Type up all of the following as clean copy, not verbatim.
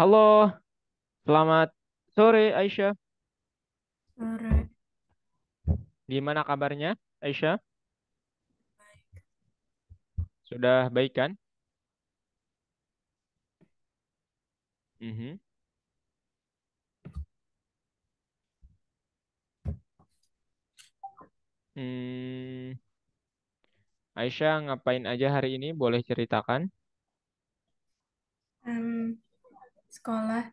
Halo, selamat sore Aisyah. Sore. Gimana kabarnya Aisyah? Sudah baik kan? Mhm. Hmm, Aisyah ngapain aja hari ini? Boleh ceritakan? Em, Sekolah,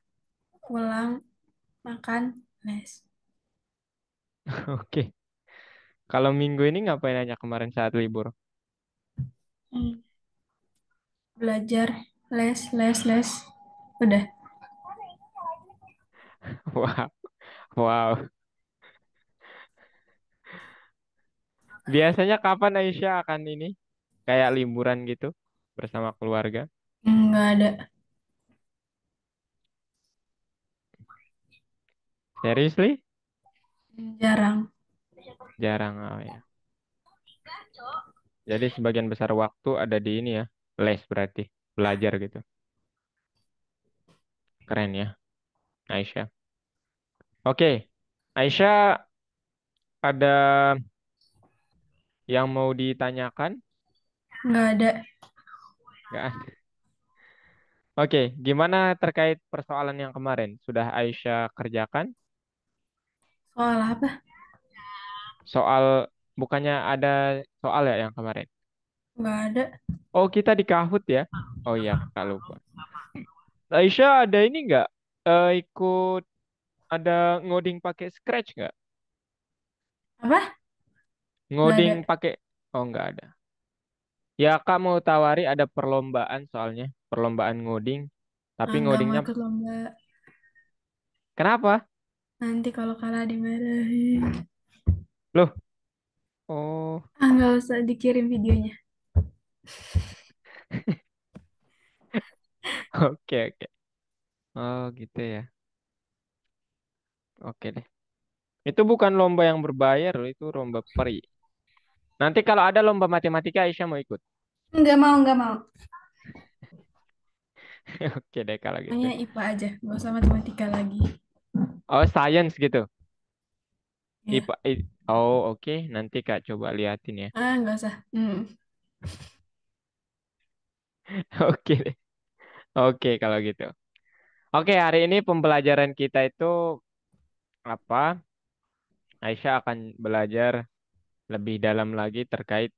pulang, makan, les. Oke. Kalau minggu ini ngapain aja kemarin saat libur? Hmm, Belajar, les, les, les. Udah. Wow, wow. Biasanya kapan Aisyah akan ini? Kayak liburan gitu bersama keluarga? Nggak ada. Seriously? Jarang. Jarang, oh ya. Jadi sebagian besar waktu ada di ini ya, les berarti, belajar gitu. Keren ya, Aisyah. Oke, Aisyah ada yang mau ditanyakan? Nggak ada. Nggak ada. Oke, gimana terkait persoalan yang kemarin? Sudah Aisyah kerjakan? Soal apa? Soal, bukannya ada soal ya yang kemarin? Nggak ada. Oh, kita di Kahoot ya? Oh iya, Kak lupa. Aisyah ada ini nggak? Ikut ada ngoding pakai Scratch nggak? Apa? Nggak ada. Ngoding pakai, oh nggak ada. Ya, Kak mau tawari ada perlombaan soalnya, perlombaan ngoding. Tapi Nggak mau ngodingnya, ikut lomba. kenapa? Nanti kalau kalah dimarahin. Loh, oh, Nggak usah dikirim videonya. oke oke. Oh gitu ya. Oke deh. Itu bukan lomba yang berbayar loh, itu lomba free. Nanti kalau ada lomba matematika, Aisyah mau ikut. Nggak mau, nggak mau. Oke deh kalau gitu. Hanya IPA aja. Nggak usah matematika lagi. Oh, science gitu. Ya. Oh, oke. Nanti Kak coba liatin ya. Nggak usah. Oke deh. Oke kalau gitu. Oke, hari ini pembelajaran kita itu apa? Aisyah akan belajar lebih dalam lagi terkait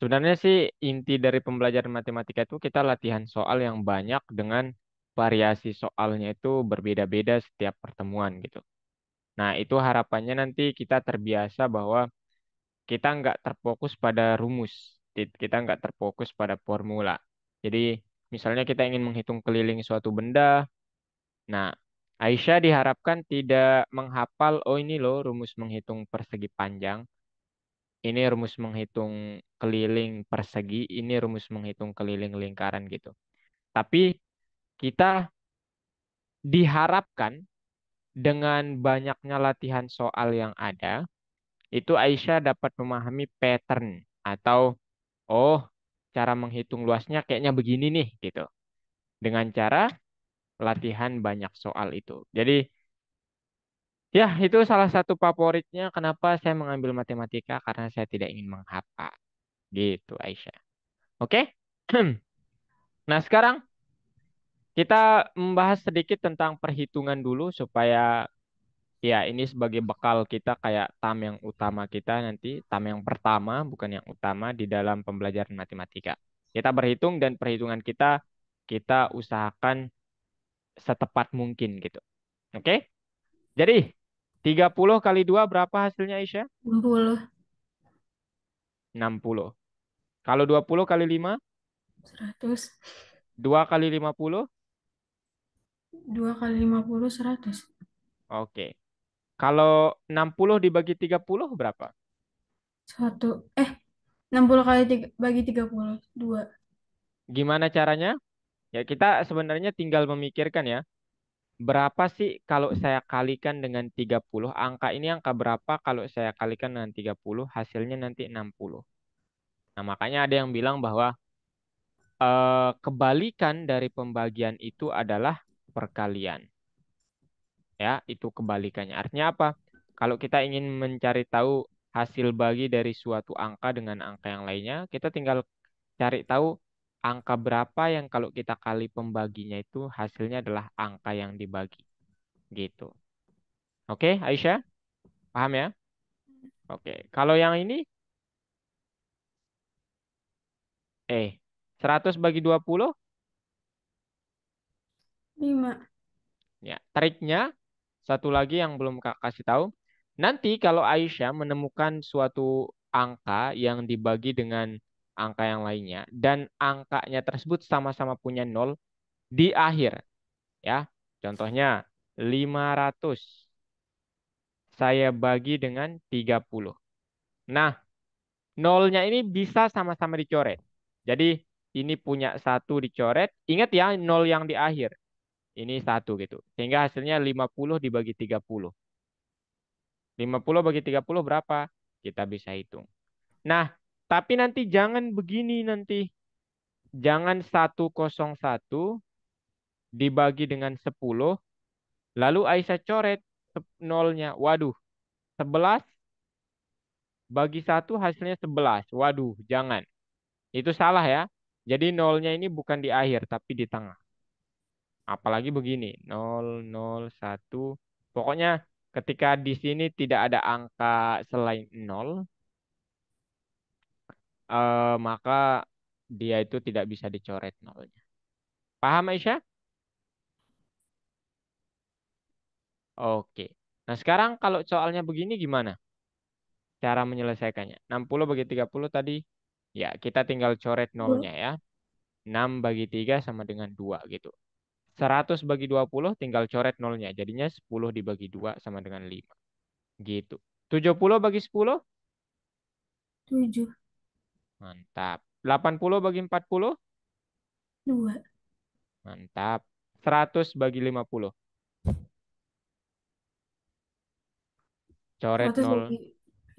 sebenarnya sih inti dari pembelajaran matematika itu kita latihan soal yang banyak dengan variasi soalnya itu berbeda-beda setiap pertemuan gitu. Nah, itu harapannya nanti kita terbiasa bahwa kita nggak terfokus pada rumus, kita nggak terfokus pada formula. Jadi, misalnya kita ingin menghitung keliling suatu benda, nah, Aisyah diharapkan tidak menghafal, oh ini loh rumus menghitung persegi panjang, ini rumus menghitung keliling persegi, ini rumus menghitung keliling lingkaran gitu. Tapi kita diharapkan dengan banyaknya latihan soal yang ada, itu Aisyah dapat memahami pattern atau oh, cara menghitung luasnya kayaknya begini nih gitu. Dengan cara latihan banyak soal itu. Jadi ya itu salah satu favoritnya kenapa saya mengambil matematika karena saya tidak ingin menghafal gitu Aisyah. Oke? Nah, sekarang kita membahas sedikit tentang perhitungan dulu supaya ya ini sebagai bekal kita kayak tam yang utama kita nanti, tam yang pertama bukan yang utama di dalam pembelajaran matematika. Kita berhitung dan perhitungan kita usahakan setepat mungkin gitu. Oke? Jadi 30 kali 2 berapa hasilnya Aisyah? 60, 60. Kalau 20 kali 5, 100. 2 kali 50. 2 kali 50, 100. Oke. Kalau 60 dibagi 30 berapa? Satu. 60 kali bagi 30. Dua. Gimana caranya? Ya kita sebenarnya tinggal memikirkan ya. Berapa sih kalau saya kalikan dengan 30? Angka ini angka berapa kalau saya kalikan dengan 30? Hasilnya nanti 60. Nah, makanya ada yang bilang bahwa kebalikan dari pembagian itu adalah perkalian. Ya, itu kebalikannya. Artinya apa? Kalau kita ingin mencari tahu hasil bagi dari suatu angka dengan angka yang lainnya, kita tinggal cari tahu angka berapa yang kalau kita kali pembaginya itu hasilnya adalah angka yang dibagi. Gitu. Oke, Aisyah? Paham ya? Oke. Kalau yang ini, 100 bagi 20. 5. Ya, triknya satu lagi yang belum Kak kasih tahu. Nanti kalau Aisyah menemukan suatu angka yang dibagi dengan angka yang lainnya dan angkanya tersebut sama-sama punya nol di akhir, ya. Contohnya 500 saya bagi dengan 30. Nah, nolnya ini bisa sama-sama dicoret. Jadi ini punya satu dicoret. Ingat ya, nol yang di akhir. Ini satu gitu. Sehingga hasilnya 50 dibagi 30. 50 bagi 30 berapa? Kita bisa hitung. Nah, tapi nanti jangan begini nanti. Jangan 101 dibagi dengan 10. Lalu Aisyah coret nolnya. Waduh, 11 bagi satu hasilnya 11. Waduh, jangan. Itu salah ya. Jadi nolnya ini bukan di akhir, tapi di tengah. Apalagi begini, 0, 0, 1. Pokoknya ketika di sini tidak ada angka selain 0, maka dia itu tidak bisa dicoret nolnya. Paham Aisyah? Oke. Nah sekarang kalau soalnya begini gimana cara menyelesaikannya? 60 bagi 30 tadi, ya kita tinggal coret nolnya 2. ya. 6 bagi 3 sama dengan 2 gitu. 100 bagi 20 tinggal coret nolnya. Jadinya 10 dibagi 2 sama dengan 5. Gitu. 70 bagi 10. 7. Mantap. 80 bagi 40. 2. Mantap. 100 bagi 50. Coret 100 nol. bagi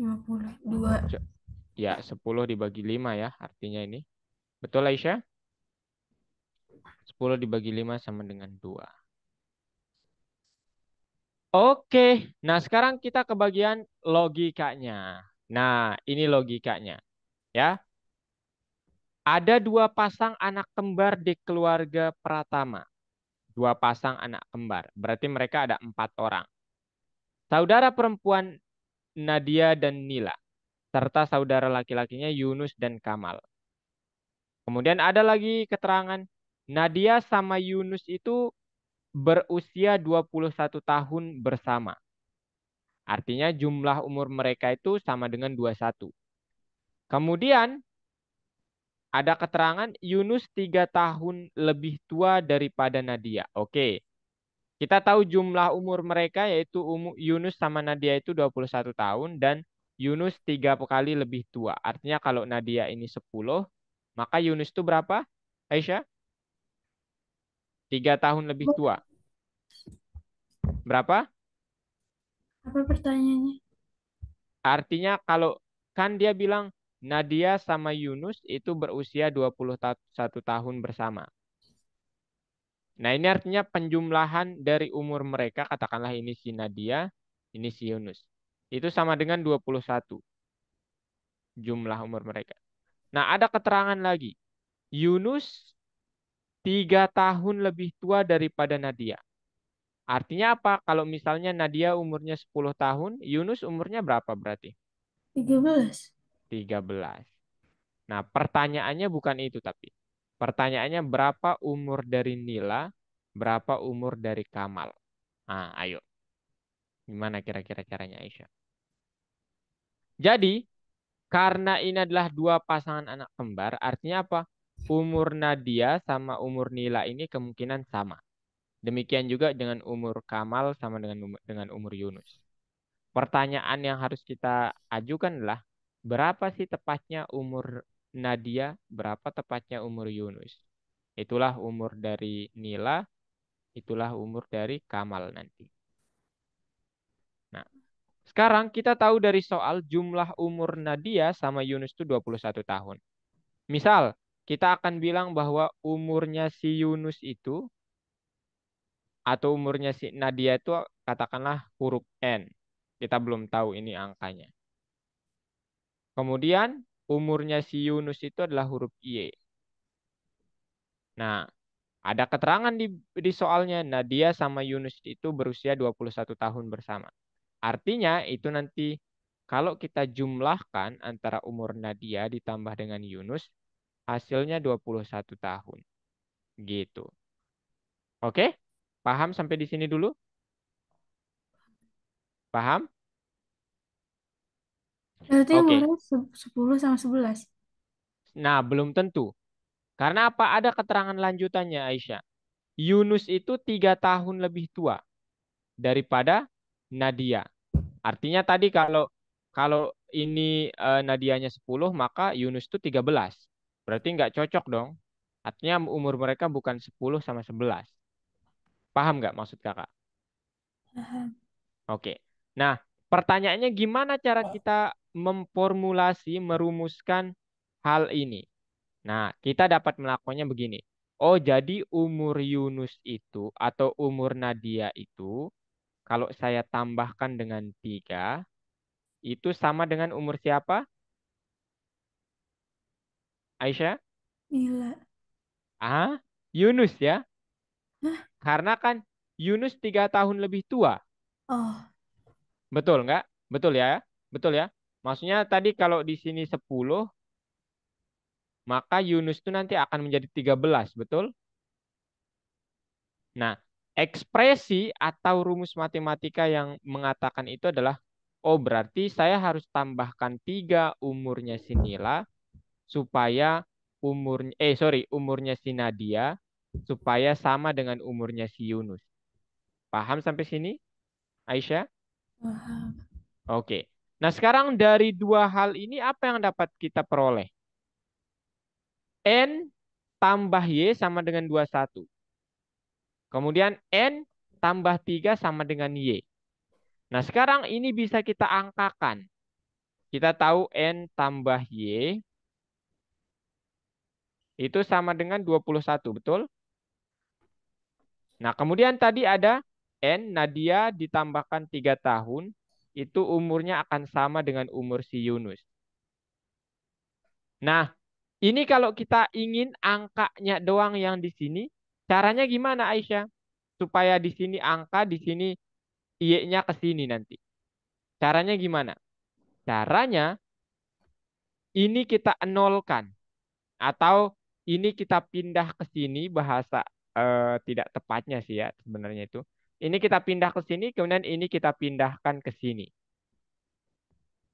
50. 2. Co- Ya, 10 dibagi 5 ya artinya ini. Betul Aisyah? 10 dibagi 5 sama dengan 2. Oke, nah sekarang kita ke bagian logikanya. Nah, ini logikanya. Ya, ada dua pasang anak kembar di keluarga Pratama. Dua pasang anak kembar. Berarti mereka ada 4 orang. Saudara perempuan Nadia dan Nila. Serta saudara laki-lakinya Yunus dan Kamal. Kemudian ada lagi keterangan Nadia sama Yunus itu berusia 21 tahun bersama. Artinya jumlah umur mereka itu sama dengan 21. Kemudian ada keterangan Yunus 3 tahun lebih tua daripada Nadia. Oke, kita tahu jumlah umur mereka yaitu Yunus sama Nadia itu 21 tahun dan Yunus 3 kali lebih tua. Artinya kalau Nadia ini 10, maka Yunus itu berapa? Aisyah? 3 tahun lebih tua. Berapa? Apa pertanyaannya? Artinya kalau kan dia bilang Nadia sama Yunus itu berusia 21 tahun bersama. Nah ini artinya penjumlahan dari umur mereka, katakanlah ini si Nadia, ini si Yunus. Itu sama dengan 21 jumlah umur mereka. Nah ada keterangan lagi. Yunus 3 tahun lebih tua daripada Nadia. Artinya apa? Kalau misalnya Nadia umurnya 10 tahun, Yunus umurnya berapa berarti? 13. 13. Nah, pertanyaannya bukan itu tapi. Pertanyaannya berapa umur dari Nila, berapa umur dari Kamal? Nah, ayo. Gimana kira-kira caranya Aisyah? Jadi, karena ini adalah dua pasangan anak kembar, artinya apa? Umur Nadia sama umur Nila ini kemungkinan sama. Demikian juga dengan umur Kamal sama dengan umur Yunus. Pertanyaan yang harus kita ajukan adalah berapa sih tepatnya umur Nadia, berapa tepatnya umur Yunus? Itulah umur dari Nila, itulah umur dari Kamal nanti. Nah, sekarang kita tahu dari soal jumlah umur Nadia sama Yunus itu 21 tahun. Misal, kita akan bilang bahwa umurnya si Yunus itu atau umurnya si Nadia itu katakanlah huruf N. Kita belum tahu ini angkanya. Kemudian umurnya si Yunus itu adalah huruf Y. Nah, ada keterangan di soalnya Nadia sama Yunus itu berusia 21 tahun bersama. Artinya itu nanti kalau kita jumlahkan antara umur Nadia ditambah dengan Yunus, hasilnya 21 tahun. Gitu. Oke? Paham sampai di sini dulu? Paham? Berarti Oke. umurnya 10 sama 11. Nah, belum tentu. Karena apa? Ada keterangan lanjutannya, Aisyah. Yunus itu 3 tahun lebih tua daripada Nadia. Artinya tadi kalau kalau ini Nadianya 10, maka Yunus itu 13. Berarti nggak cocok dong. Artinya umur mereka bukan 10 sama 11. Paham nggak maksud kakak? Paham. Oke. Nah, pertanyaannya gimana cara kita memformulasi, merumuskan hal ini? Nah, kita dapat melakukannya begini. Oh, jadi umur Yunus itu atau umur Nadia itu, kalau saya tambahkan dengan 3, itu sama dengan umur siapa? Aisyah? Mila. Ah, Yunus ya. Hah? Karena kan Yunus 3 tahun lebih tua. Oh, Betul nggak? Betul ya? Betul ya? Maksudnya tadi kalau di sini 10, maka Yunus itu nanti akan menjadi 13, betul? Nah, ekspresi atau rumus matematika yang mengatakan itu adalah, oh berarti saya harus tambahkan 3 umurnya si Nila supaya umurnya si Nadia supaya sama dengan umurnya si Yunus. Paham sampai sini, Aisyah? paham. Oke. Nah, sekarang dari dua hal ini apa yang dapat kita peroleh? N tambah Y sama dengan 21. Kemudian N tambah 3 sama dengan Y. Nah, sekarang ini bisa kita angkakan. Kita tahu N tambah Y itu sama dengan 21, betul? Nah, kemudian tadi ada N, Nadia ditambahkan 3 tahun, itu umurnya akan sama dengan umur si Yunus. Nah, ini kalau kita ingin angkanya doang yang di sini, caranya gimana Aisyah? Supaya di sini angka, di sini Y-nya ke sini nanti. Caranya gimana? Caranya ini kita nolkan atau ini kita pindah ke sini bahasa tidak tepatnya sih ya sebenarnya itu. Ini kita pindah ke sini, kemudian ini kita pindahkan ke sini.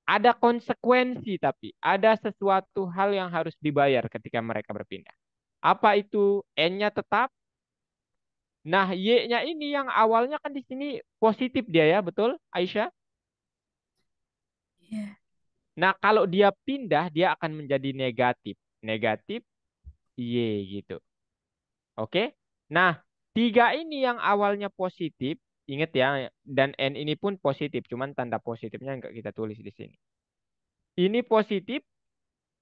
Ada konsekuensi tapi ada sesuatu hal yang harus dibayar ketika mereka berpindah. Apa itu? N-nya tetap. Nah, Y-nya ini yang awalnya kan di sini positif dia ya, betul Aisyah? Iya. Nah, kalau dia pindah dia akan menjadi negatif. Negatif Y gitu. Oke. Nah, 3 ini yang awalnya positif, ingat ya, dan N ini pun positif, cuman tanda positifnya nggak kita tulis di sini. Ini positif,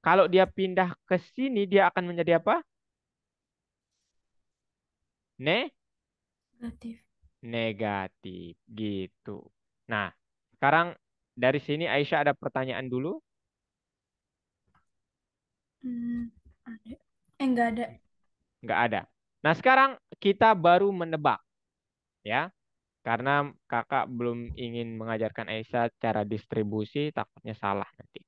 kalau dia pindah ke sini, dia akan menjadi apa? Ne? Negatif. Negatif, gitu. Nah, sekarang dari sini Aisyah ada pertanyaan dulu? Hmm, ada. Enggak ada. Nggak ada. Nah, sekarang kita baru menebak, ya. Karena kakak belum ingin mengajarkan Aisyah cara distribusi, takutnya salah nanti.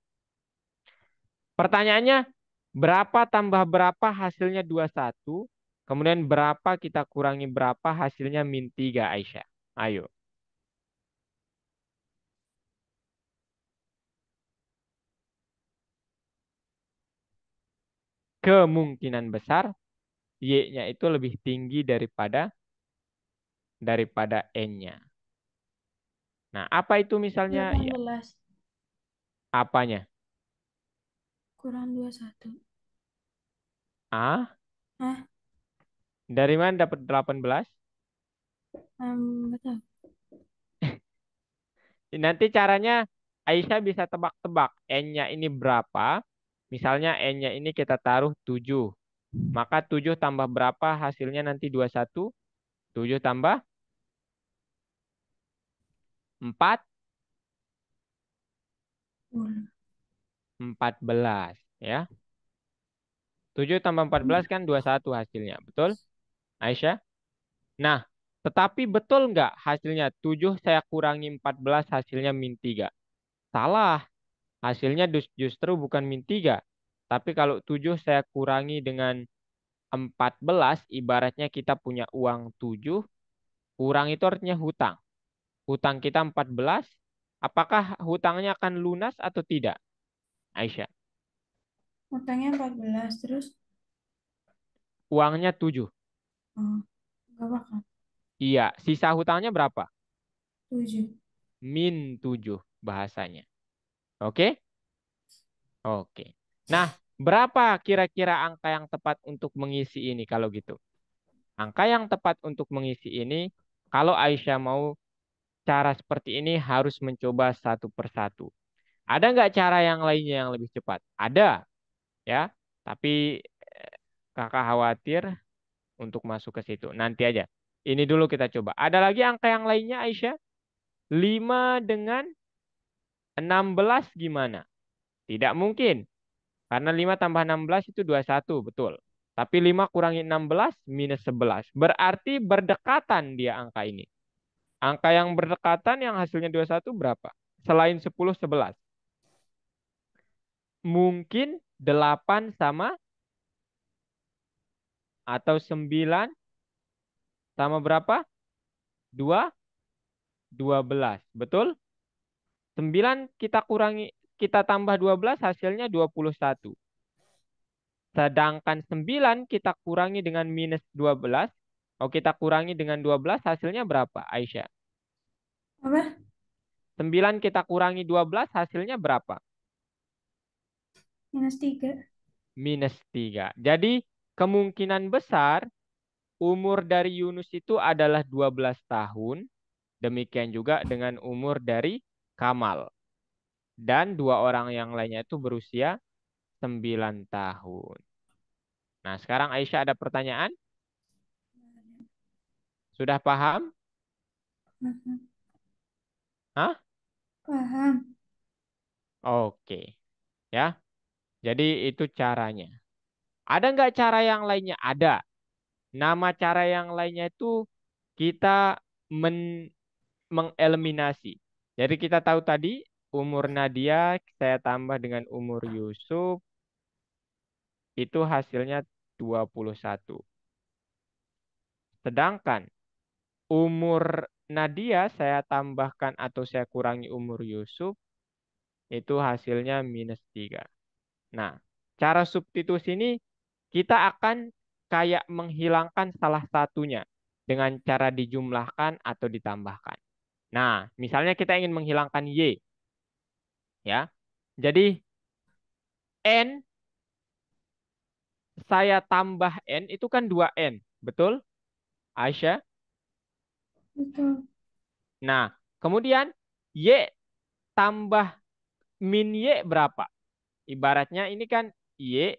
Pertanyaannya, berapa tambah berapa hasilnya 21? Kemudian berapa kita kurangi berapa hasilnya min 3 Aisyah? Ayo. Kemungkinan besar Y-nya itu lebih tinggi daripada N-nya. Nah, apa itu misalnya? Ya, 18. apanya? Kurang 21. A? Hah? Dari mana dapat 18? Nggak tahu. Nanti caranya Aisyah bisa tebak-tebak N-nya ini berapa. Misalnya N-nya ini kita taruh 7. Maka 7 tambah berapa hasilnya nanti 21? 7 tambah? 4, Boleh. 14. Ya. 7 tambah 14 kan 21 hasilnya. Betul, Aisyah? Nah, tetapi betul nggak hasilnya 7 saya kurangi 14 hasilnya min 3? Salah. Hasilnya justru bukan min 3. Tapi kalau 7 saya kurangi dengan 14, ibaratnya kita punya uang 7, kurang itu artinya hutang. Hutang kita 14, apakah hutangnya akan lunas atau tidak, Aisyah? Utangnya 14 terus. Uangnya 7. Oh, gak bakal. Iya, sisa hutangnya berapa? 7. Min 7 bahasanya. Oke? Oke. Nah, berapa kira-kira angka yang tepat untuk mengisi ini kalau gitu? Angka yang tepat untuk mengisi ini, kalau Aisyah mau cara seperti ini harus mencoba satu persatu. Ada nggak cara yang lainnya yang lebih cepat? Ada, ya. Tapi kakak khawatir untuk masuk ke situ. Nanti aja. Ini dulu kita coba. Ada lagi angka yang lainnya, Aisyah? 5 dengan 16 gimana? Tidak mungkin. Karena 5 tambah 16 itu 21, betul. Tapi 5 kurangi 16 minus 11. Berarti berdekatan dia angka ini. Angka yang berdekatan yang hasilnya 21 berapa? Selain 10, 11. Mungkin 8 sama atau 9 sama berapa? 2, 12. Betul? 9 kita kurangi, kita tambah 12 hasilnya 21. Sedangkan 9 kita kurangi dengan minus 12. Oh, kita kurangi dengan 12 hasilnya berapa, Aisyah? Apa? 9 kita kurangi 12 hasilnya berapa? -3. Minus 3. Jadi kemungkinan besar umur dari Yunus itu adalah 12 tahun. Demikian juga dengan umur dari Kamal. Dan dua orang yang lainnya itu berusia 9 tahun. Nah, sekarang Aisyah ada pertanyaan? Sudah paham? Mhm. Hah? Paham. Oke. Ya, jadi itu caranya. Ada nggak cara yang lainnya? Ada. Nama cara yang lainnya itu kita mengeliminasi. Jadi kita tahu tadi umur Nadia saya tambah dengan umur Yusuf itu hasilnya 21. Sedangkan umur Nadia saya tambahkan atau saya kurangi umur Yusuf itu hasilnya minus 3. Nah, cara substitusi ini kita akan kayak menghilangkan salah satunya dengan cara dijumlahkan atau ditambahkan. Nah, misalnya kita ingin menghilangkan Y, ya. Jadi N saya tambah N itu kan 2N, betul, Aisyah? Betul. Nah, kemudian Y tambah min Y berapa? Ibaratnya ini kan Y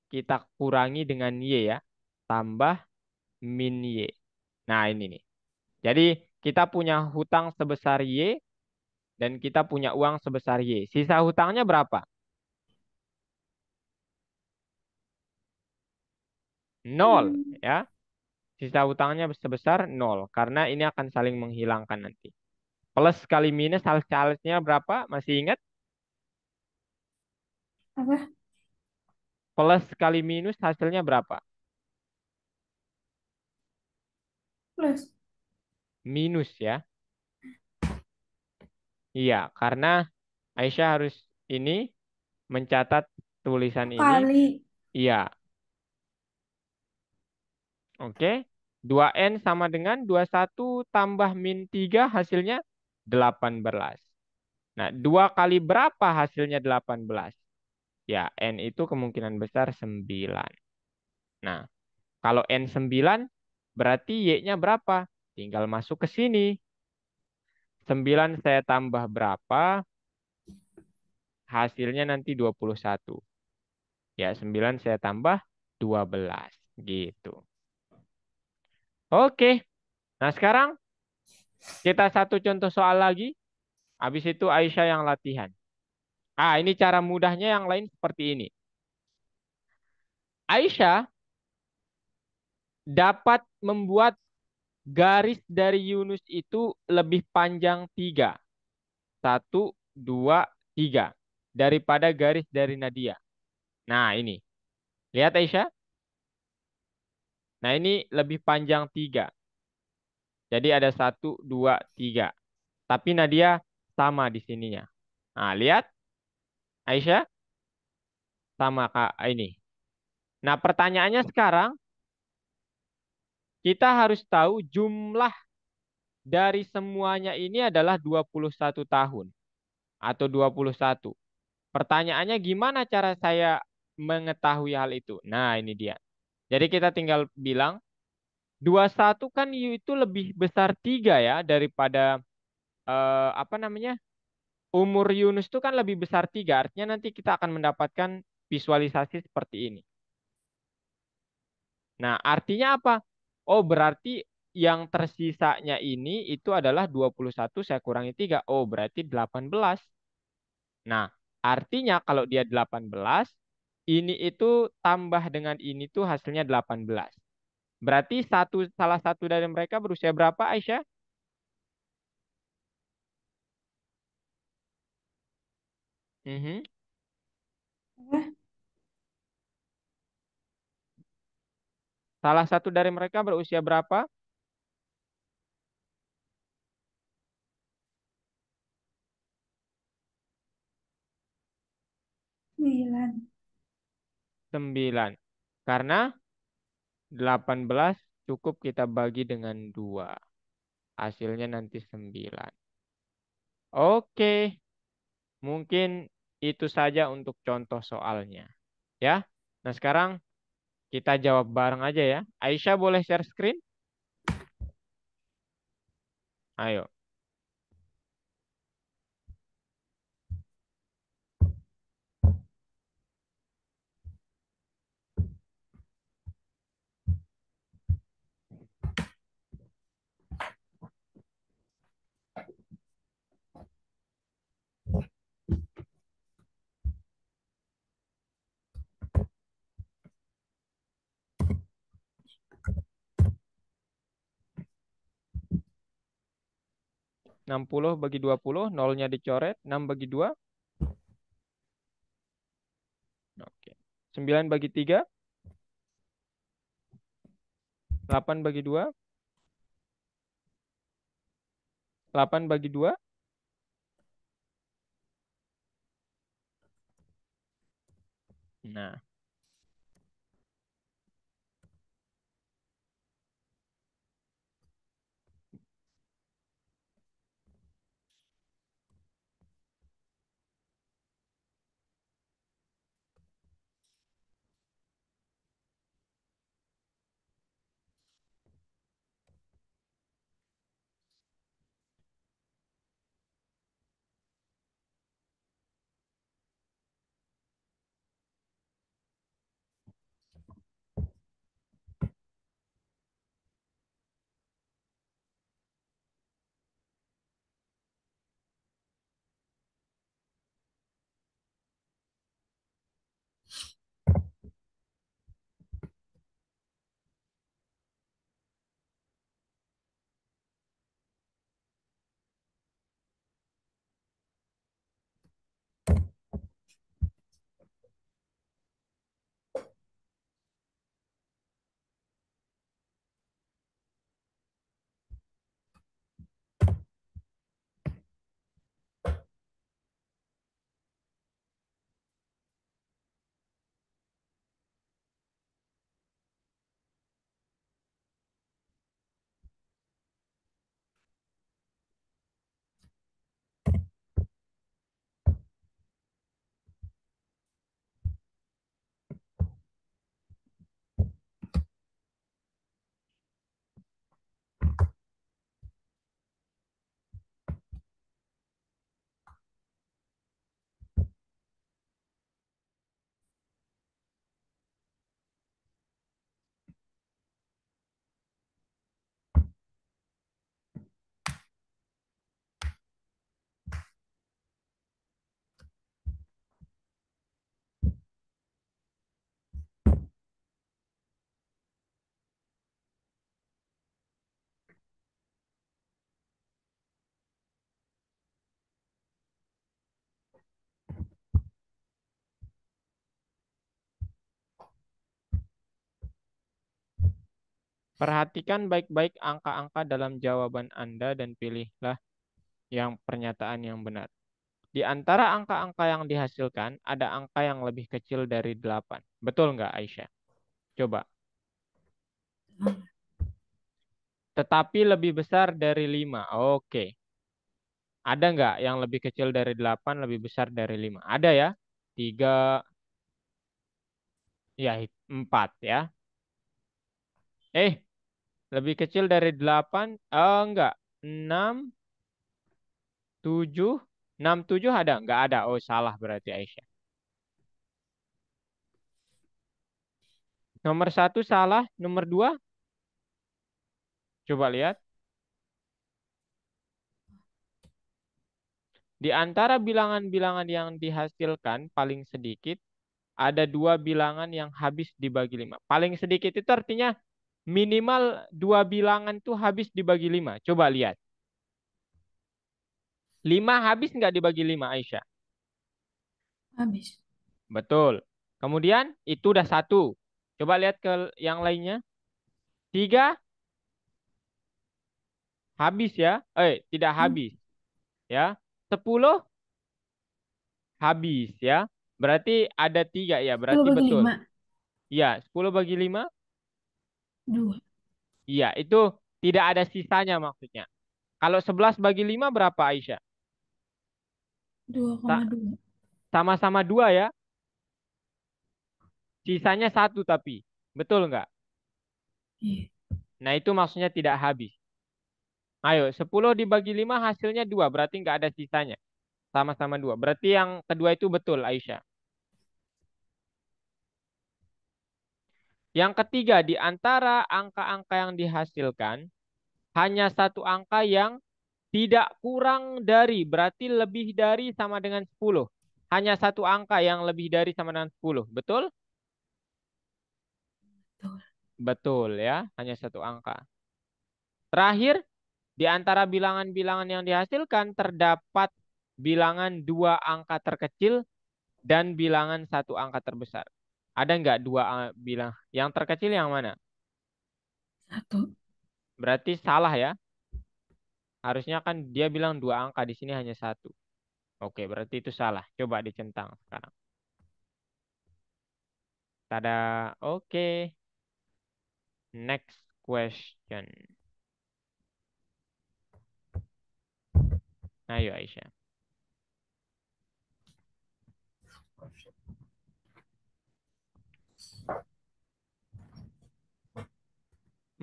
kita kurangi dengan Y ya, tambah min Y. Nah, ini nih. Jadi kita punya hutang sebesar Y dan kita punya uang sebesar Y. Sisa hutangnya berapa? Nol, Hmm, ya. Sisa hutangnya sebesar nol karena ini akan saling menghilangkan nanti. Plus kali minus hasilnya berapa? Masih ingat? apa? Plus kali minus hasilnya berapa? Plus. Minus ya. Iya, karena Aisyah harus ini mencatat tulisan ini. Kali. Iya, oke. 2N sama dengan 21 tambah min 3 hasilnya 18. Nah, 2 kali berapa hasilnya 18? Ya, N itu kemungkinan besar 9. Nah, kalau N 9, berarti Y-nya berapa? Tinggal masuk ke sini. 9 saya tambah berapa? Hasilnya nanti 21. Ya, 9 saya tambah 12. Gitu. Oke. Nah, sekarang Kita satu contoh soal lagi. Habis itu Aisyah yang latihan. Ah, ini cara mudahnya yang lain seperti ini. Aisyah dapat membuat garis dari Yunus itu lebih panjang tiga. Satu, dua, tiga. Daripada garis dari Nadia. Nah, ini. Lihat Aisyah. Nah, ini lebih panjang tiga. Jadi ada satu, dua, tiga. Tapi Nadia sama di sininya. Nah, lihat Aisyah sama Kak ini. Nah, pertanyaannya sekarang, kita harus tahu jumlah dari semuanya ini adalah 21 tahun atau 21. Pertanyaannya gimana cara saya mengetahui hal itu? Nah, ini dia. Jadi kita tinggal bilang 21 kan itu lebih besar 3 ya daripada apa namanya? Umur Yunus itu kan lebih besar 3. Artinya nanti kita akan mendapatkan visualisasi seperti ini. Nah, artinya apa? Oh, berarti yang tersisanya ini itu adalah 21 saya kurangi 3. Oh, berarti 18. Nah, artinya kalau dia 18, ini itu tambah dengan ini tuh hasilnya 18. Berarti salah satu dari mereka berusia berapa, Aisyah? Mhm. Apa? Salah satu dari mereka berusia berapa? 9. 9. Karena 18 cukup kita bagi dengan 2. Hasilnya nanti 9. Oke, mungkin itu saja untuk contoh soalnya. Ya. Nah, sekarang kita jawab bareng aja ya. Aisyah boleh share screen? Ayo. 60 bagi 20, nolnya dicoret. 6 bagi 2. Oke. 9 bagi 3, 8 bagi 2, 8 bagi 2. Nah, Perhatikan baik-baik angka-angka dalam jawaban Anda dan pilihlah yang pernyataan yang benar. Di antara angka-angka yang dihasilkan, ada angka yang lebih kecil dari 8. Betul nggak, Aisyah? Coba. Tetapi lebih besar dari 5. Oke. Ada nggak yang lebih kecil dari 8, lebih besar dari 5? Ada ya? 3, ya 4 ya. Eh, lebih kecil dari 8? Enggak. 6, 7. 6, 7 ada? Nggak ada. Oh, salah berarti Aisyah. Nomor satu salah. Nomor 2, coba lihat. Di antara bilangan-bilangan yang dihasilkan paling sedikit, ada dua bilangan yang habis dibagi 5. Paling sedikit itu artinya minimal dua bilangan tuh habis dibagi 5. Coba lihat. 5 habis nggak dibagi 5, Aisyah? Habis. Betul. Kemudian itu udah satu. Coba lihat ke yang lainnya. 3 habis ya. Tidak Hmm. habis. Ya. 10 habis ya. Berarti ada 3 ya. 10 Berarti bagi betul. 5. Iya, 10 bagi 5. 2. Iya, itu tidak ada sisanya maksudnya. Kalau 11 bagi 5 berapa, Aisyah? Sa- 2,2. Sama-sama 2 ya. Sisanya satu tapi. Betul nggak? Iya. Nah, itu maksudnya tidak habis. Ayo, 10 dibagi 5 hasilnya 2. Berarti nggak ada sisanya. Sama-sama 2. Berarti yang kedua itu betul, Aisyah. Yang ketiga, di antara angka-angka yang dihasilkan, hanya satu angka yang tidak kurang dari, berarti lebih dari sama dengan 10. Hanya satu angka yang lebih dari sama dengan 10. Betul? Betul. Betul ya, hanya satu angka. Terakhir, di antara bilangan-bilangan yang dihasilkan terdapat bilangan dua angka terkecil dan bilangan satu angka terbesar. Ada nggak dua bilang? Yang terkecil yang mana? 1. Berarti salah ya. Harusnya kan dia bilang dua angka, di sini hanya satu. Oke, berarti itu salah. Coba dicentang sekarang. Tada. Oke. Next question. Ayo Aisyah.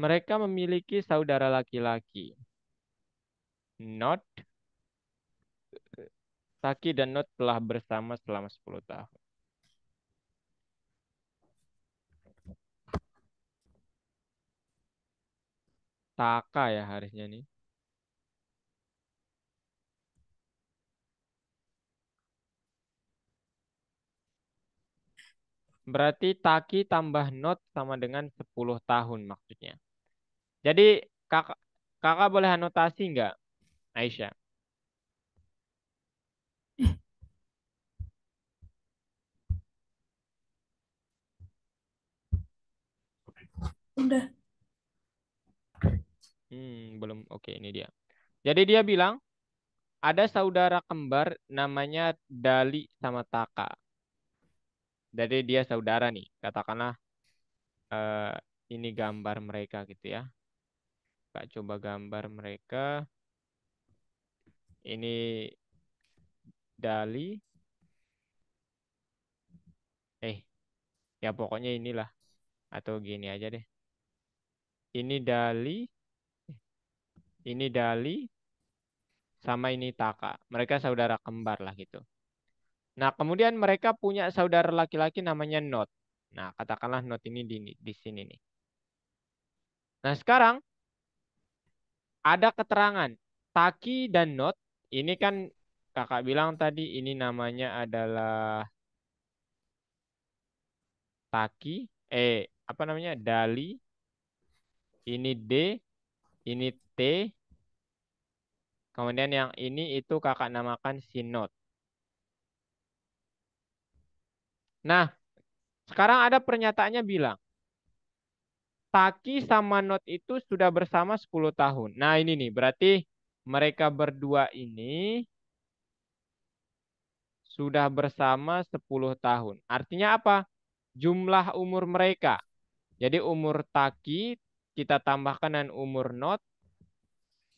Mereka memiliki saudara laki-laki. Not, Taki dan Not telah bersama selama 10 tahun. Taka ya harusnya nih. Berarti Taki tambah Not sama dengan 10 tahun maksudnya. Jadi kakak kakak boleh anotasi nggak, Aisyah? Eh, udah. Belum. Oke, ini dia. Jadi dia bilang ada saudara kembar namanya Dali sama Taka. Jadi dia saudara nih. Katakanlah eh, ini gambar mereka gitu ya. Kak coba gambar mereka. Ini Dali. Eh, ya pokoknya inilah. Atau gini aja deh. Ini Dali. Ini Dali sama ini Taka. Mereka saudara kembar lah gitu. Nah, kemudian mereka punya saudara laki-laki namanya Not. Nah, katakanlah Not ini di sini nih. Nah, sekarang ada keterangan Taki dan Not. Ini kan kakak bilang tadi ini namanya adalah Taki. Apa namanya? Dali. Ini D. Ini T. Kemudian yang ini itu kakak namakan si Not. Nah, sekarang ada pernyataannya bilang Taki sama Not itu sudah bersama 10 tahun. Nah, ini nih, berarti mereka berdua ini sudah bersama 10 tahun. Artinya apa? Jumlah umur mereka. Jadi umur Taki kita tambahkan dengan umur Not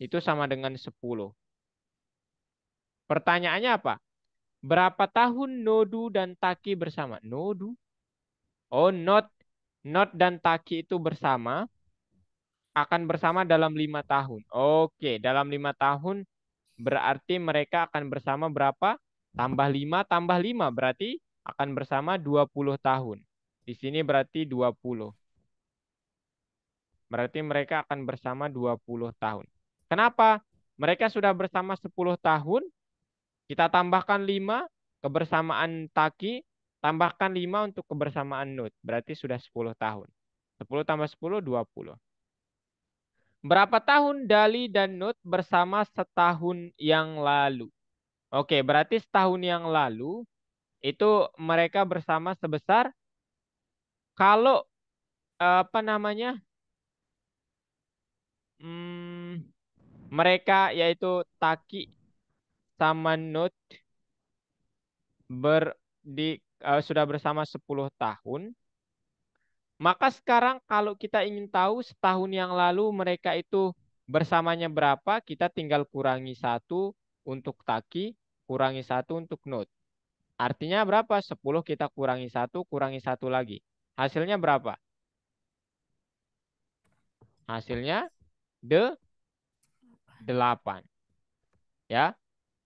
itu sama dengan 10. Pertanyaannya apa? Berapa tahun Nodu dan Taki bersama? Nodu? Oh, Not dan Taki itu bersama akan bersama dalam 5 tahun. Oke, dalam 5 tahun berarti mereka akan bersama berapa? Tambah 5 tambah 5 berarti akan bersama 20 tahun. Di sini berarti 20. Berarti mereka akan bersama 20 tahun. Kenapa? Mereka sudah bersama 10 tahun, kita tambahkan 5 kebersamaan Taki, tambahkan 5 untuk kebersamaan Nut. Berarti sudah 10 tahun. 10 tambah 10, 20. Berapa tahun Dali dan Nut bersama setahun yang lalu? Oke, berarti setahun yang lalu itu mereka bersama sebesar kalau apa namanya hmm, mereka yaitu Taki sama Nut ber sudah bersama 10 tahun. Maka sekarang kalau kita ingin tahu setahun yang lalu mereka itu bersamanya berapa, kita tinggal kurangi satu untuk Taki, kurangi satu untuk Nut. Artinya berapa? 10 kita kurangi satu lagi. Hasilnya berapa? Hasilnya 8. Ya.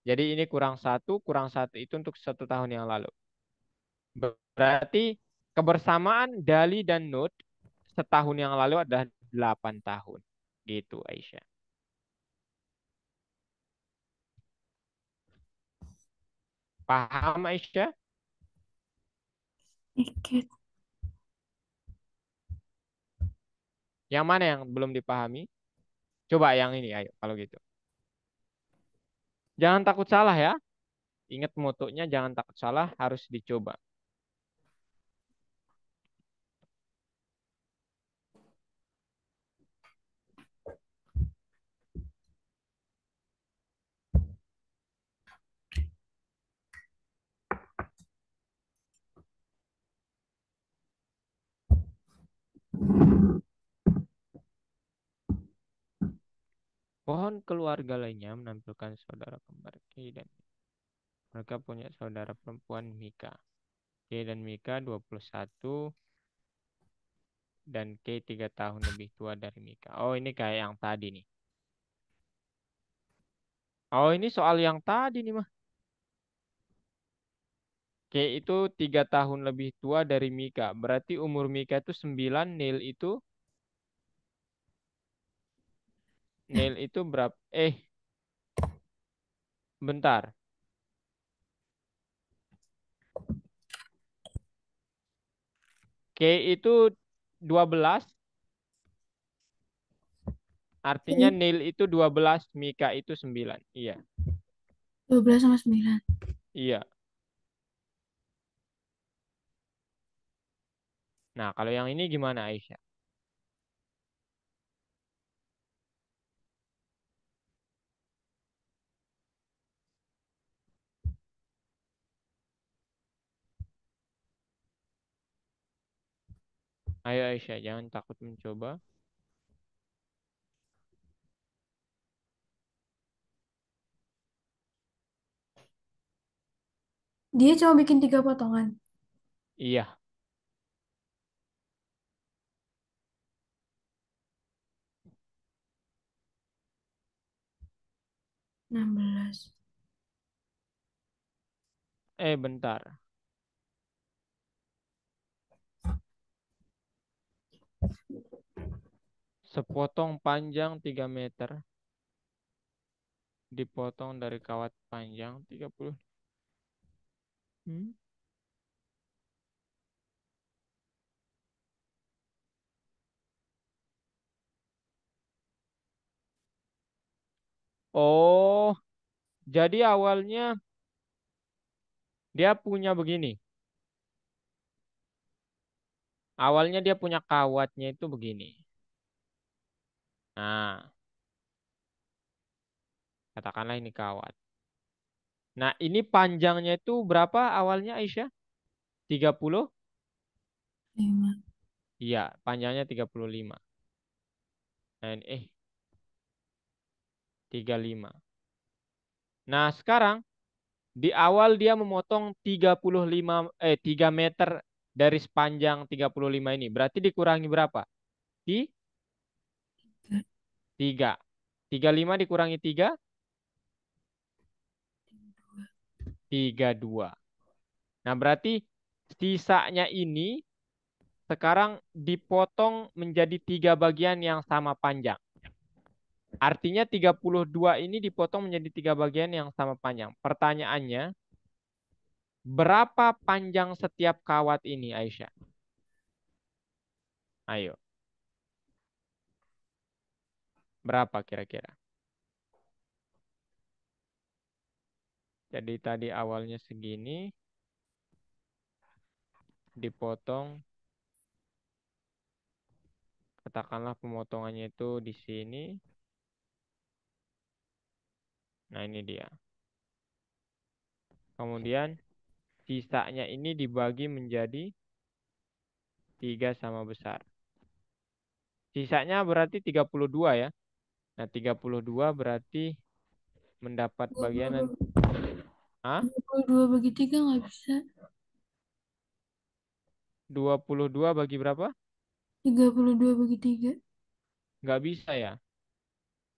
Jadi ini kurang satu itu untuk 1 tahun yang lalu. Berarti kebersamaan Dali dan Nut setahun yang lalu adalah 8 tahun. Gitu Aisyah. Paham Aisyah? Dikit. Yang mana yang belum dipahami? Coba yang ini ayo kalau gitu. Jangan takut salah ya. Ingat motonya jangan takut salah, harus dicoba. Pohon keluarga lainnya menampilkan saudara kembar Kay dan mereka punya saudara perempuan Mika. Kay dan Mika 21 dan Kay 3 tahun lebih tua dari Mika. Oh, ini kayak yang tadi nih. Oh, ini soal yang tadi nih mah. Kay itu 3 tahun lebih tua dari Mika. Berarti umur Mika itu 9, Neil itu berapa? Bentar. Kay itu 12, artinya Jadi Neil itu 12, Mika itu 9. Iya, 12 sama 9. iya. Nah, kalau yang ini gimana Aisyah? Ayo Aisyah, jangan takut mencoba. Dia cuma bikin 3 potongan. Iya, 16. bentar. Sepotong panjang 3 meter dipotong dari kawat panjang 30. Hmm? Oh, jadi awalnya dia punya begini. Awalnya dia punya kawatnya itu begini. Nah, katakanlah ini kawat. Nah, ini panjangnya itu berapa awalnya Aisyah? 30? 5. Iya, panjangnya 35. Dan 35. Nah, sekarang di awal dia memotong 3 meter dari sepanjang 35 ini. Berarti dikurangi berapa? Di 3. 35 dikurangi 3, 32. Nah, berarti sisanya ini sekarang dipotong menjadi 3 bagian yang sama panjang. Artinya 32 ini dipotong menjadi 3 bagian yang sama panjang. Pertanyaannya, berapa panjang setiap kawat ini, Aisyah? Ayo, berapa kira-kira? Jadi tadi awalnya segini, dipotong, katakanlah pemotongannya itu di sini. Nah, ini dia. Kemudian sisanya ini dibagi menjadi 3 sama besar. Sisanya berarti 32 ya. Nah, 32 berarti mendapat bagian 22, nanti. Hah? 22 bagi 3 nggak bisa. 22 bagi berapa? 32 bagi 3. Nggak bisa ya.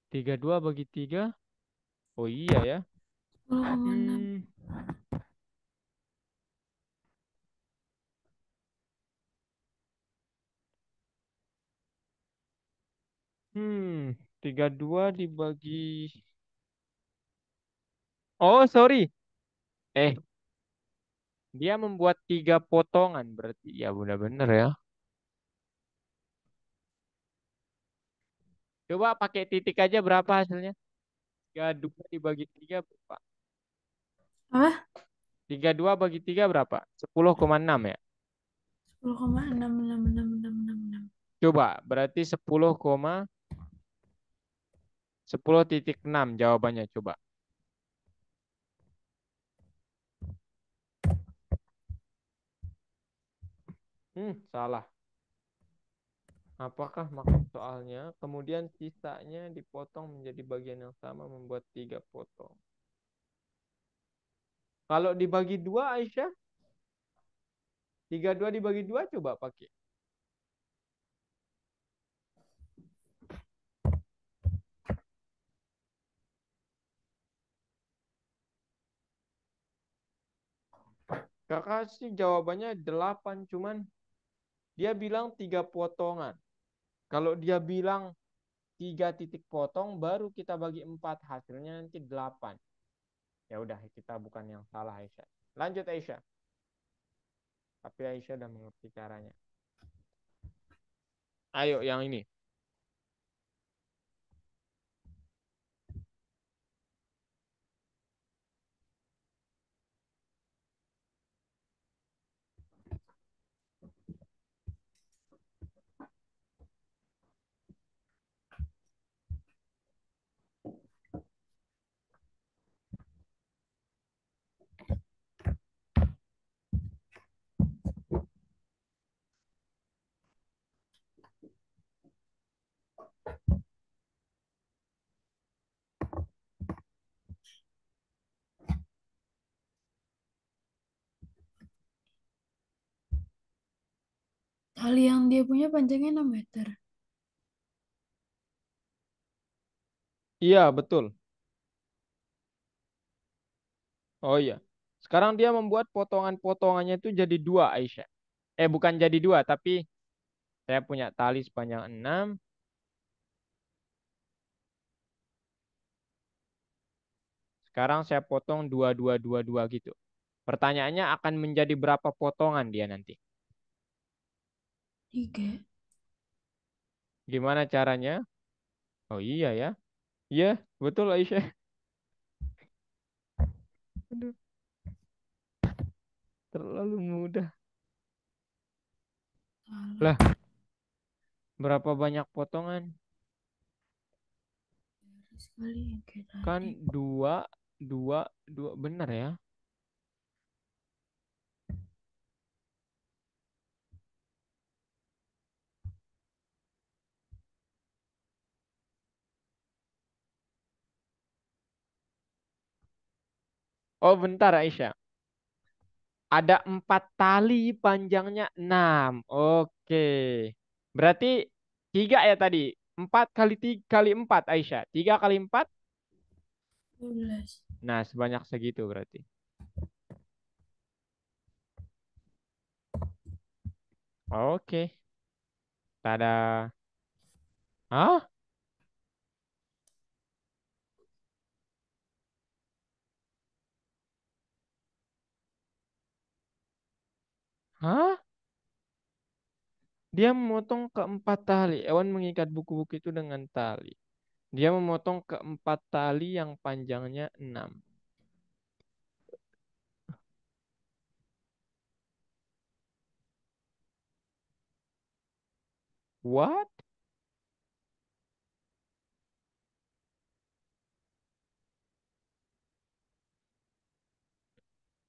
32 bagi 3. Oh iya ya. 10,6. Hmm, hmm, 32 dibagi. Oh, sorry. Eh, dia membuat 3 potongan. Berarti ya benar-benar ya. Coba pakai titik aja berapa hasilnya? 32 dibagi 3 berapa? Apa? 32 bagi 3 berapa? 10,6 ya. 10,6666666. Coba, berarti 10,6 jawabannya coba. Salah. Apakah maksud soalnya? Kemudian sisanya dipotong menjadi bagian yang sama membuat 3 potong. Kalau dibagi 2 Aisyah, 32 dibagi 2 coba pakai. Kakak sih jawabannya 8, cuman dia bilang 3 potongan. Kalau dia bilang 3 titik potong, baru kita bagi 4, hasilnya nanti 8. Ya udah, kita bukan yang salah Aisyah. Lanjut Aisyah. Tapi Aisyah udah mengerti caranya. Ayo yang ini. Tali yang dia punya panjangnya 6 meter. Iya, betul. Oh iya. Sekarang dia membuat potongan-potongannya itu jadi 2, Aisyah. Bukan jadi 2, tapi saya punya tali sepanjang 6. Sekarang saya potong 2, 2, 2, 2 gitu. Pertanyaannya akan menjadi berapa potongan dia nanti? 3. Gimana caranya? Oh iya ya. Iya, betul Aisyah. Aduh, terlalu mudah. Salah. Lah, berapa banyak potongan? Sekali yang kayak Kan tadi. dua, dua, dua. Benar ya? Oh, bentar Aisyah. Ada 4 tali panjangnya 6. Oke. Berarti 3 ya tadi. 4 kali 4 Aisyah. 3 kali 4. 12. Nah, sebanyak segitu berarti. Oke. Tada. Hah? Hah? Dia memotong keempat tali. Hewan mengikat buku-buku itu dengan tali. Dia memotong keempat tali yang panjangnya 6. What?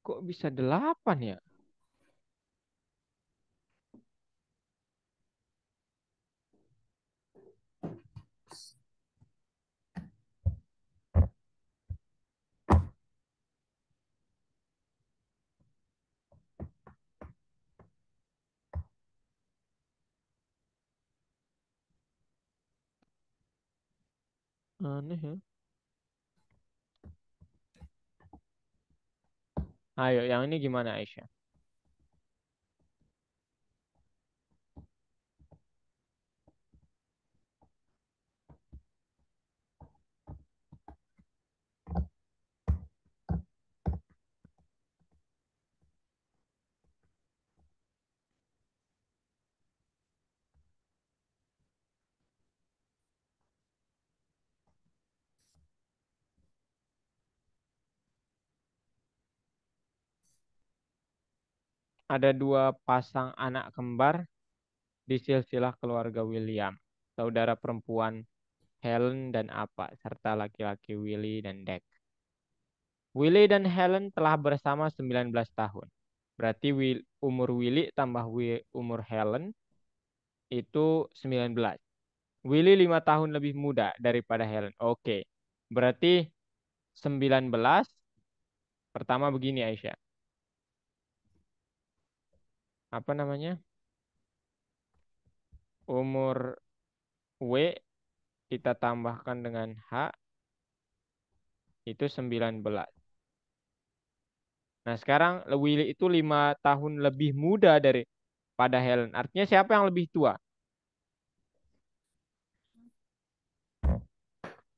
Kok bisa 8 ya? Aneh ya. Ayo, yang ini gimana Aisyah? Ada 2 pasang anak kembar di silsilah keluarga William. Saudara perempuan Helen dan apa, serta laki-laki Willie dan Dex. Willie dan Helen telah bersama 19 tahun. Berarti umur Willie tambah umur Helen itu 19. Willie 5 tahun lebih muda daripada Helen. Oke. Berarti 19. Pertama begini Aisyah. Apa namanya? Umur W kita tambahkan dengan H itu 19. Nah, sekarang Willy itu 5 tahun lebih muda daripada Helen. Artinya siapa yang lebih tua?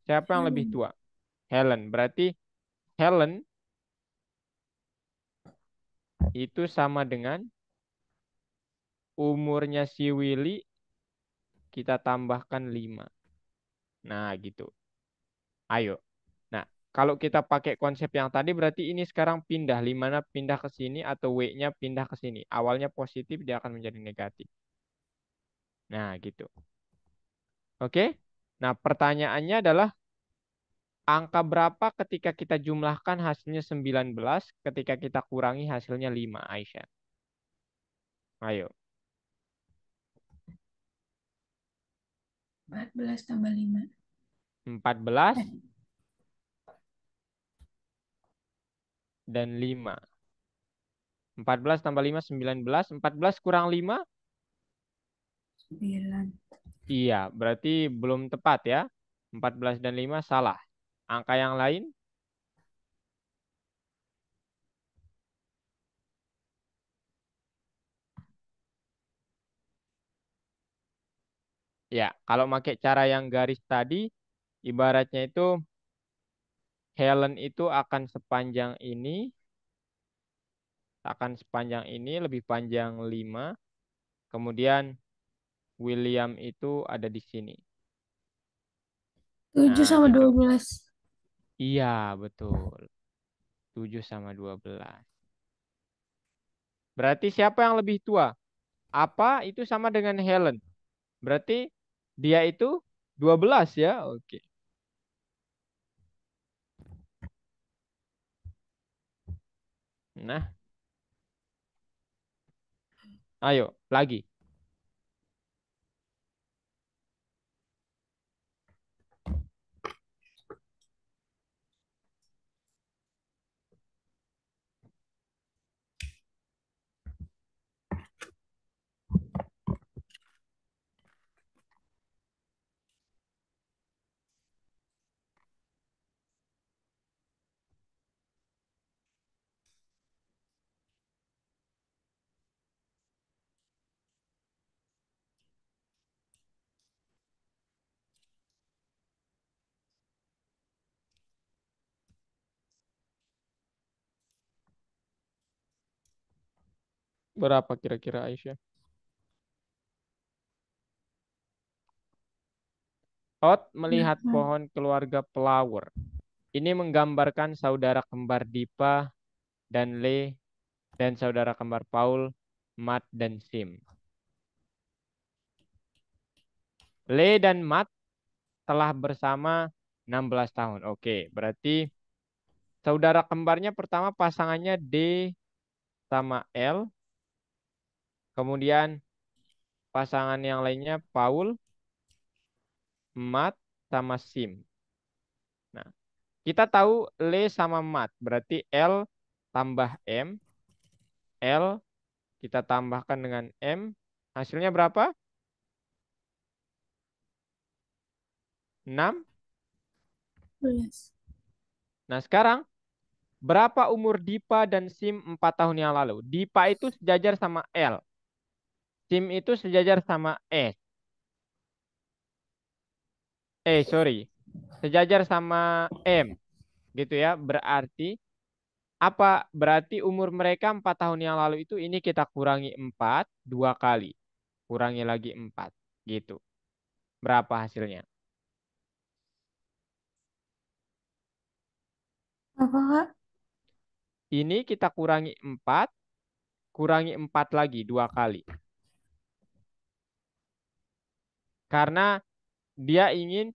Siapa yang lebih Helen. tua? Helen. Berarti Helen itu sama dengan umurnya si Willy kita tambahkan 5. Nah, gitu. Ayo. Nah, kalau kita pakai konsep yang tadi berarti ini sekarang pindah. 5 pindah ke sini atau W-nya pindah ke sini. Awalnya positif dia akan menjadi negatif. Nah, gitu. Oke? Nah, pertanyaannya adalah angka berapa ketika kita jumlahkan hasilnya 19, ketika kita kurangi hasilnya 5, Aisyah? Ayo. 14 tambah 5. 14 Eh, dan 5. 14 tambah 5, 19. 14 kurang 5? 9. Iya, berarti belum tepat ya. 14 dan 5 salah. Angka yang lain? Ya, kalau pakai cara yang garis tadi, ibaratnya itu Helen itu akan sepanjang ini, lebih panjang 5. Kemudian William itu ada di sini. 7 Nah, sama gitu. 12. Iya, betul. 7 sama 12. Berarti siapa yang lebih tua? Apa itu sama dengan Helen? Berarti dia itu 12 ya. Oke. Nah, ayo lagi. Berapa kira-kira Aisyah? Ot melihat 8. pohon keluarga Flower. Ini menggambarkan saudara kembar Dipa dan Le dan saudara kembar Paul, Matt dan Sim. Le dan Matt telah bersama 16 tahun. Oke, berarti saudara kembarnya pertama pasangannya D sama L, kemudian pasangan yang lainnya Paul, Matt sama Sim. Nah, kita tahu Le sama Matt, berarti L tambah M, L kita tambahkan dengan M, hasilnya berapa? 6. 12. Nah, sekarang berapa umur Dipa dan Sim 4 tahun yang lalu? Dipa itu sejajar sama L, Sim itu sejajar sama S. Sorry, sejajar sama M, gitu ya. Berarti apa? Berarti umur mereka 4 tahun yang lalu itu ini kita kurangi 4 dua kali. Kurangi lagi 4 gitu. Berapa hasilnya? Apa, Kak? Ini kita kurangi 4 lagi dua kali. Karena dia ingin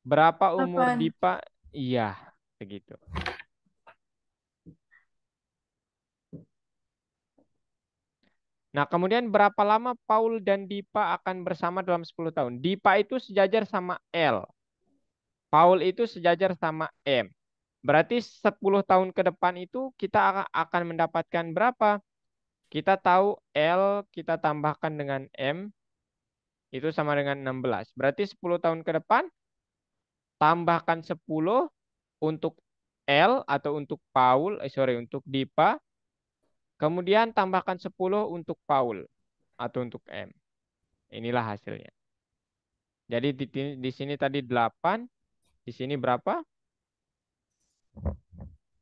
berapa umur 8. Dipa? Iya, begitu. Nah, kemudian berapa lama Paul dan Dipa akan bersama dalam 10 tahun? Dipa itu sejajar sama L. Paul itu sejajar sama M. Berarti 10 tahun ke depan itu kita akan mendapatkan berapa? Kita tahu L kita tambahkan dengan M itu sama dengan 16. Berarti 10 tahun ke depan tambahkan 10 untuk L atau untuk Paul, sorry, untuk Dipa. Kemudian tambahkan 10 untuk Paul atau untuk M. Inilah hasilnya. Jadi di sini tadi 8, di sini berapa?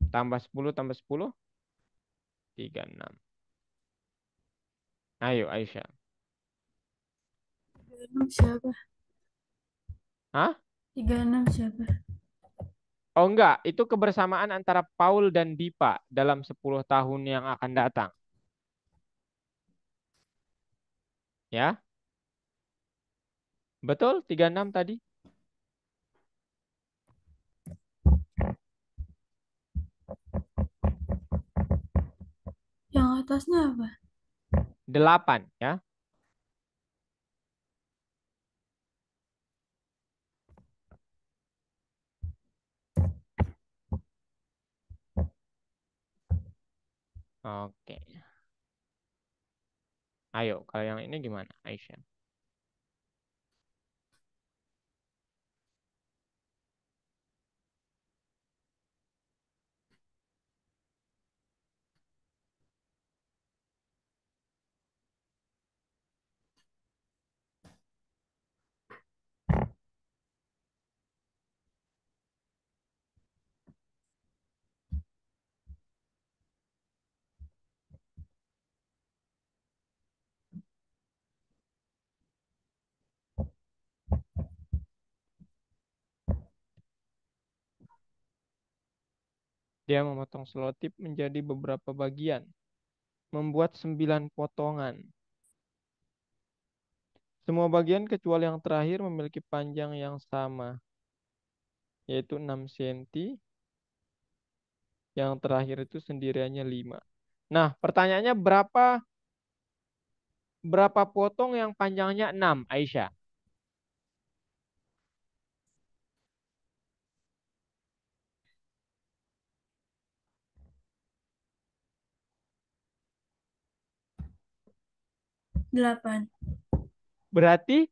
Tambah 10, 36. Ayo Aisyah. 36 siapa? Hah? 36 siapa? Oh enggak, itu kebersamaan antara Paul dan Dipa dalam 10 tahun yang akan datang. Ya, betul 36 tadi. Yang atasnya apa? 8 ya. Oke. Ayo, kalau yang ini gimana, Aisyah? Dia memotong selotip menjadi beberapa bagian, membuat 9 potongan. Semua bagian kecuali yang terakhir memiliki panjang yang sama, yaitu 6 cm. Yang terakhir itu sendiriannya 5. Nah, pertanyaannya berapa potong yang panjangnya 6, Aisyah? 8. Berarti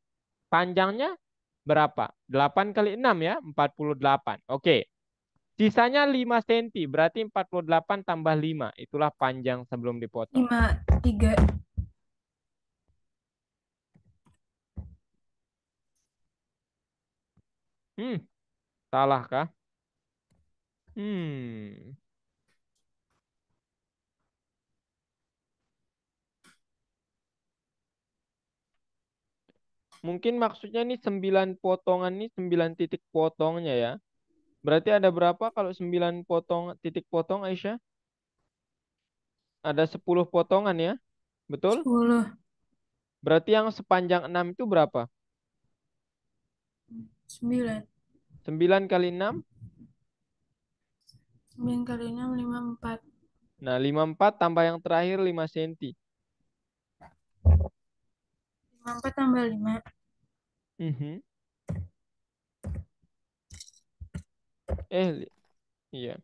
panjangnya berapa? 8 kali 6 ya, 48. Oke. Sisanya 5 cm, berarti 48 tambah 5. Itulah panjang sebelum dipotong. 5, 3. Hmm, salah kah? Hmm, mungkin maksudnya nih 9 potongan nih 9 titik potongnya ya. Berarti ada berapa kalau 9 potong titik potong, Aisyah? Ada 10 potongan ya, betul? 10. Berarti yang sepanjang 6 itu berapa? 9. 9 kali 6. 9 kali 6, 54. Nah, 54 tambah yang terakhir 5 cm. 54 tambah 5. Mhm. Iya,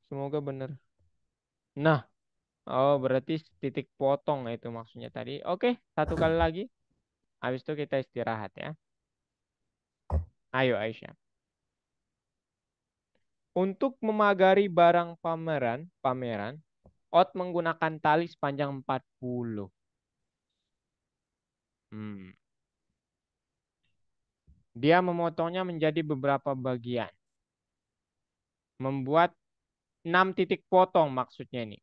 semoga benar. Nah, oh berarti titik potong itu maksudnya tadi. Oke, satu kali lagi. Habis itu kita istirahat ya. Ayo Aisyah. Untuk memagari barang pameran, Ot menggunakan tali sepanjang 40. Hmm. Dia memotongnya menjadi beberapa bagian. Membuat 6 titik potong maksudnya ini.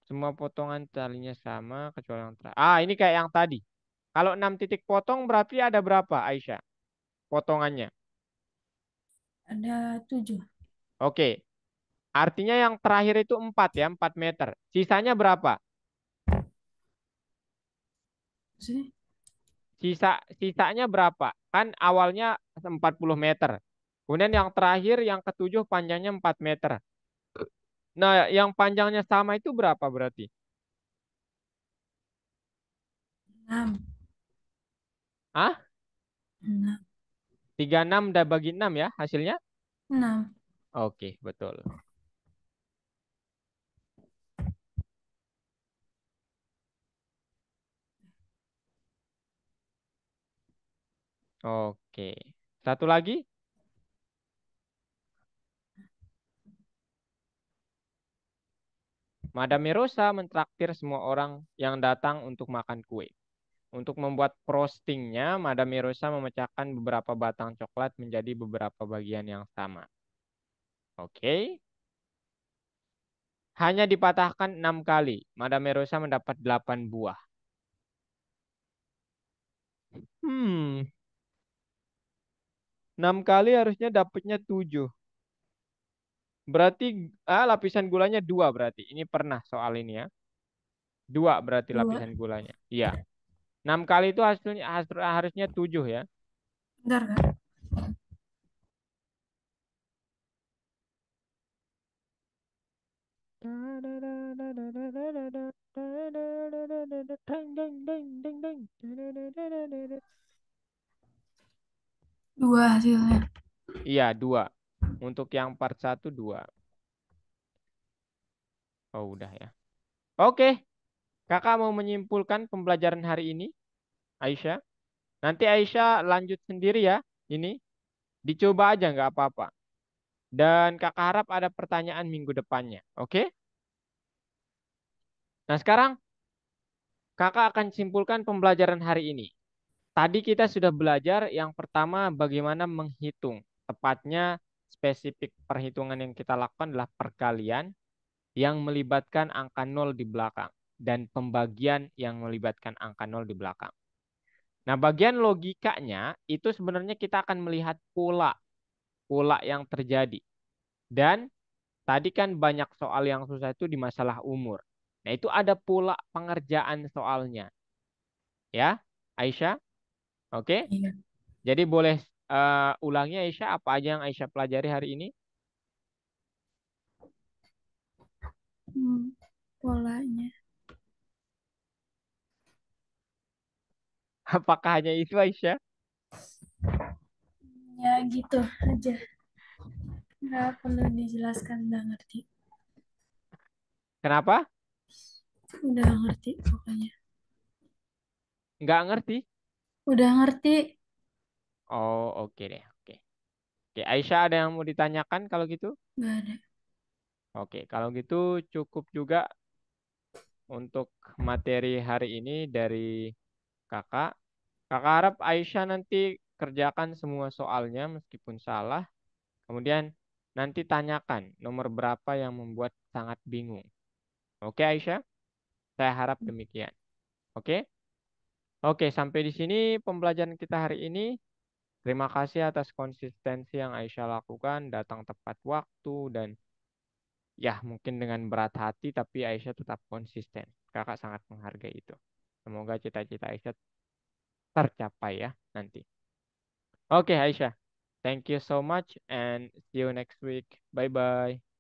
Semua potongan talinya sama kecuali yang terakhir. Ah, ini kayak yang tadi. Kalau 6 titik potong berarti ada berapa, Aisyah? Potongannya. Ada 7. Oke. Artinya yang terakhir itu 4 ya, 4 meter. Sisanya berapa? Sih, Sisanya berapa? Kan awalnya 40 meter. Kemudian yang terakhir yang ketujuh panjangnya 4 meter. Nah, yang panjangnya sama itu berapa berarti? 6. Ah, 6. 36 udah bagi 6 ya hasilnya? 6. Oke, betul. Oke. Satu lagi, Madame Rosa mentraktir semua orang yang datang untuk makan kue. Untuk membuat frostingnya, Madame Rosa memecahkan beberapa batang coklat menjadi beberapa bagian yang sama. Oke. Hanya dipatahkan 6 kali. Madame Rosa mendapat 8 buah. Hmm, 6 kali harusnya dapatnya 7. Berarti lapisan gulanya 2 berarti. Ini pernah soal ini ya. 2 berarti 2. lapisan gulanya. Iya. 6 kali itu hasilnya harusnya 7 ya. Bentar, Kak. Dua hasilnya. Iya, 2. Untuk yang part satu 2. Oh, udah ya. Oke, kakak mau menyimpulkan pembelajaran hari ini, Aisyah. Nanti Aisyah lanjut sendiri ya. Ini dicoba aja nggak apa-apa. Dan kakak harap ada pertanyaan minggu depannya. Oke? Nah, sekarang kakak akan simpulkan pembelajaran hari ini. Tadi kita sudah belajar yang pertama bagaimana menghitung. Tepatnya spesifik perhitungan yang kita lakukan adalah perkalian yang melibatkan angka nol di belakang. Dan pembagian yang melibatkan angka nol di belakang. Nah, bagian logikanya itu sebenarnya kita akan melihat pola yang terjadi. Dan tadi kan banyak soal yang susah itu di masalah umur. Nah, itu ada pula pengerjaan soalnya. Ya, Aisyah. Oke. Iya. Jadi boleh ulangi Aisyah apa aja yang Aisyah pelajari hari ini? Hmm, polanya. Apakah hanya itu Aisyah? Ya gitu aja. Nggak perlu dijelaskan, udah ngerti. Kenapa? Udah ngerti pokoknya. Nggak ngerti? Udah ngerti. Oh, oke deh. Oke. Oke, Aisyah ada yang mau ditanyakan kalau gitu? Nggak ada. Oke, kalau gitu cukup juga untuk materi hari ini dari kakak. Kakak harap Aisyah nanti kerjakan semua soalnya meskipun salah. Kemudian nanti tanyakan nomor berapa yang membuat sangat bingung. Oke Aisyah, saya harap demikian. Oke? Oke, sampai di sini pembelajaran kita hari ini. Terima kasih atas konsistensi yang Aisyah lakukan, datang tepat waktu, dan ya mungkin dengan berat hati, tapi Aisyah tetap konsisten. Kakak sangat menghargai itu. Semoga cita-cita Aisyah tercapai ya nanti. Oke Aisyah, thank you so much and see you next week. Bye-bye.